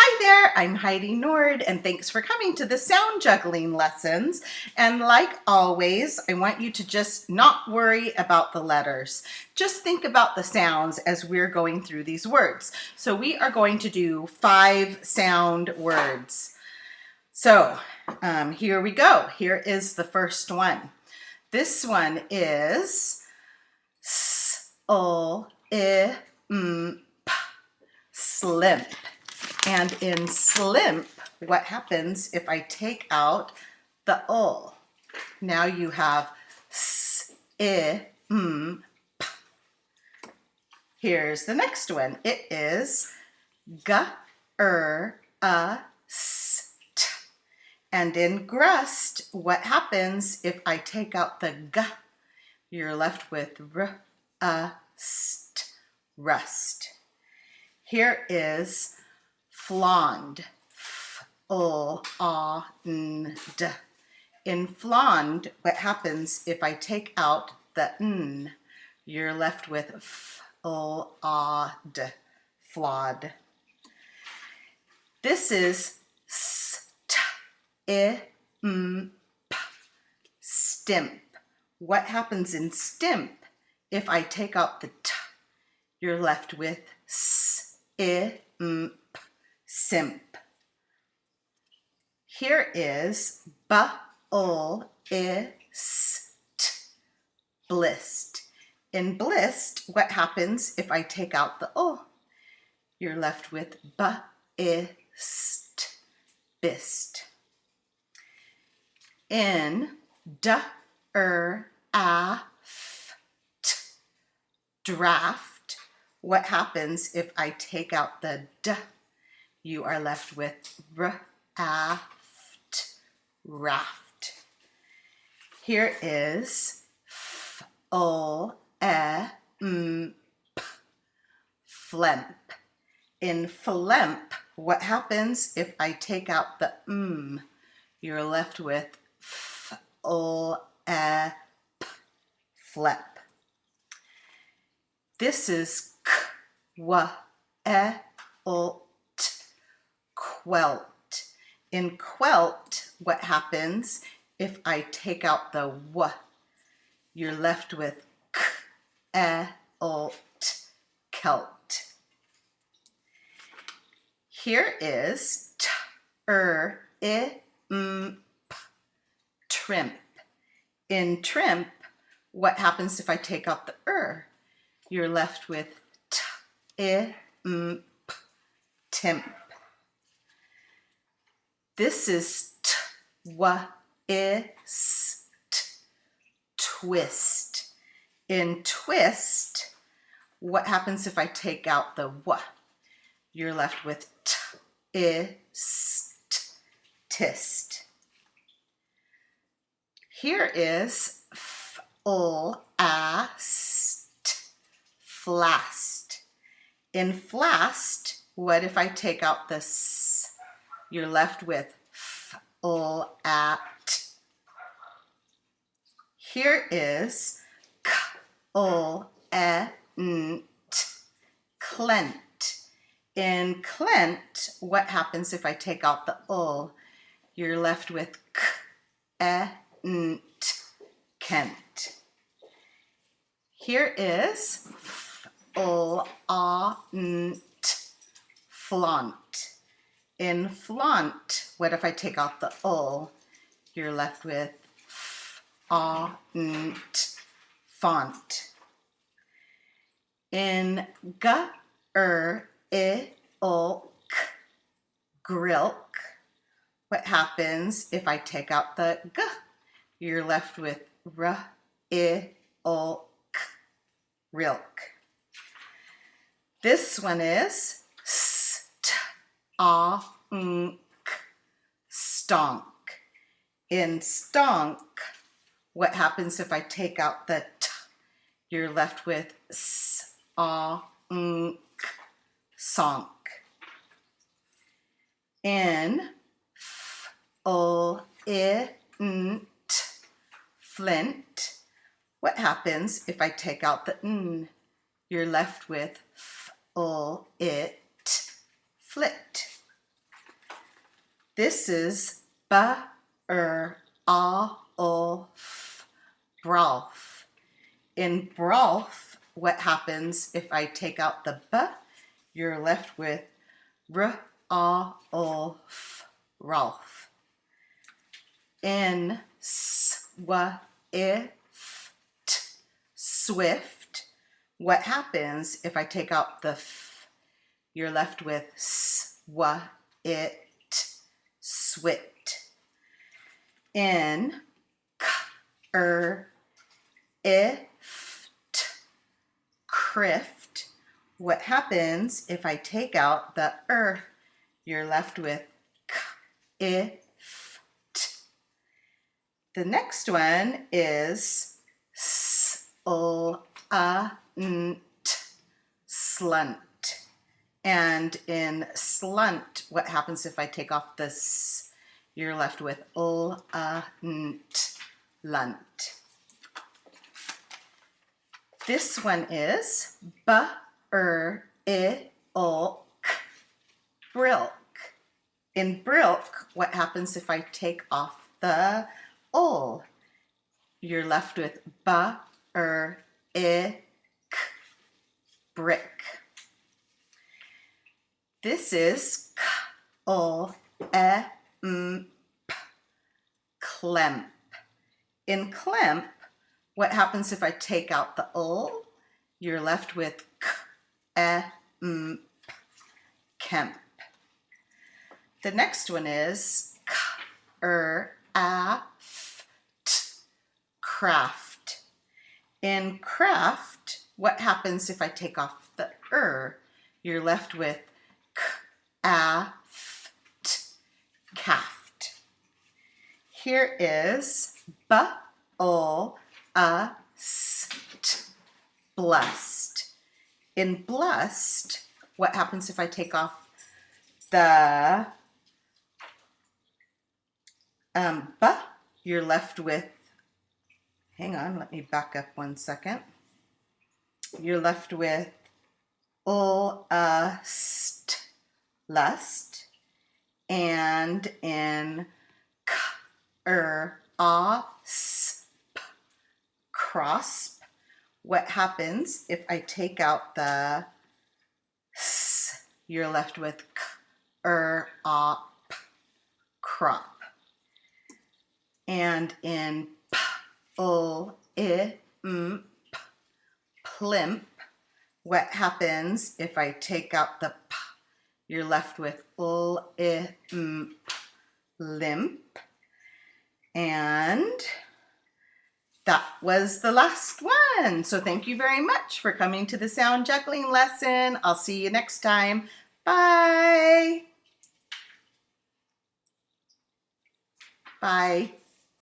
Hi there, I'm Heidi Nord, and thanks for coming to the sound juggling lessons. And like always, I want you to just not worry about the letters. Just think about the sounds as we're going through these words. So we are going to do 5 sound words. So here we go. Here is the first one. This one is slimp. And in slimp, what happens if I take out the ul? Now you have p. Here's the next one. It is st. And in grust, what happens if I take out the g? You're left with rust. Here is flond. F-l-a-n-d. In flond, what happens if I take out the n? You're left with f-l-a-d, flawed. This is stimp. What happens in stimp if I take out the t? You're left with simp. Here is blist. In blist, what happens if I take out the o? You're left with bist. In draft, what happens if I take out the d? You are left with raft. Here is flemp. In flemp, what happens if I take out the You're left with flep. This is quelt. In quelt, what happens if I take out the w? You're left with kelt. Here is trimp. In trimp, what happens if I take out the You're left with timp. This is twist. In twist, what happens if I take out the w? You're left with tist. Here is flast. In flast, what if I take out the s? You're left with Here is clent. In clent, what happens if I take out the ul? You're left with kent. Here is flaunt. In flaunt, what if I take out the ul? You're left with font. In grilk, what happens if I take out the g? You're left with rilk. This one is stonk. In stonk, what happens if I take out the t? You're left with sonk. In flint, what happens if I take out the n? You're left with flit. This is b-r-a-l-f, brolf. In brolf, what happens if I take out the b? You're left with r-a-l-f, Rolf. In swift, swift, what happens if I take out the f? You're left with swit, swit. In crift, what happens if I take out the You're left with ift. The next one is slunt, slunt. And in slunt, what happens if I take off the s? You're left with lunt. This one is b-r-i-l-k, brilk. In brilk, what happens if I take off the ul? You're left with b-r-i-k, brick. This is k-l-e-m-p, clemp. In clemp, what happens if I take out the ul? You're left with k-e-m-p, kemp. The next one is k-r-a-f-t, craft. In craft, what happens if I take off the You're left with k-a-f-t, caft. Here is b-l-a-s-t, blessed. In blessed, what happens if I take off the b? You're left with, hang on, let me back up 1 second. You're left with ul-ust, lust. And in k-r-a-s-p, crosp, what happens if I take out the s? You're left with k-r-a-p, crop. And in p-l-i-m-p, plimp, what happens if I take out the p? You're left with ul-i-m-p, limp. And that was the last one. So thank you very much for coming to the sound juggling lesson. I'll see you next time. Bye. Bye.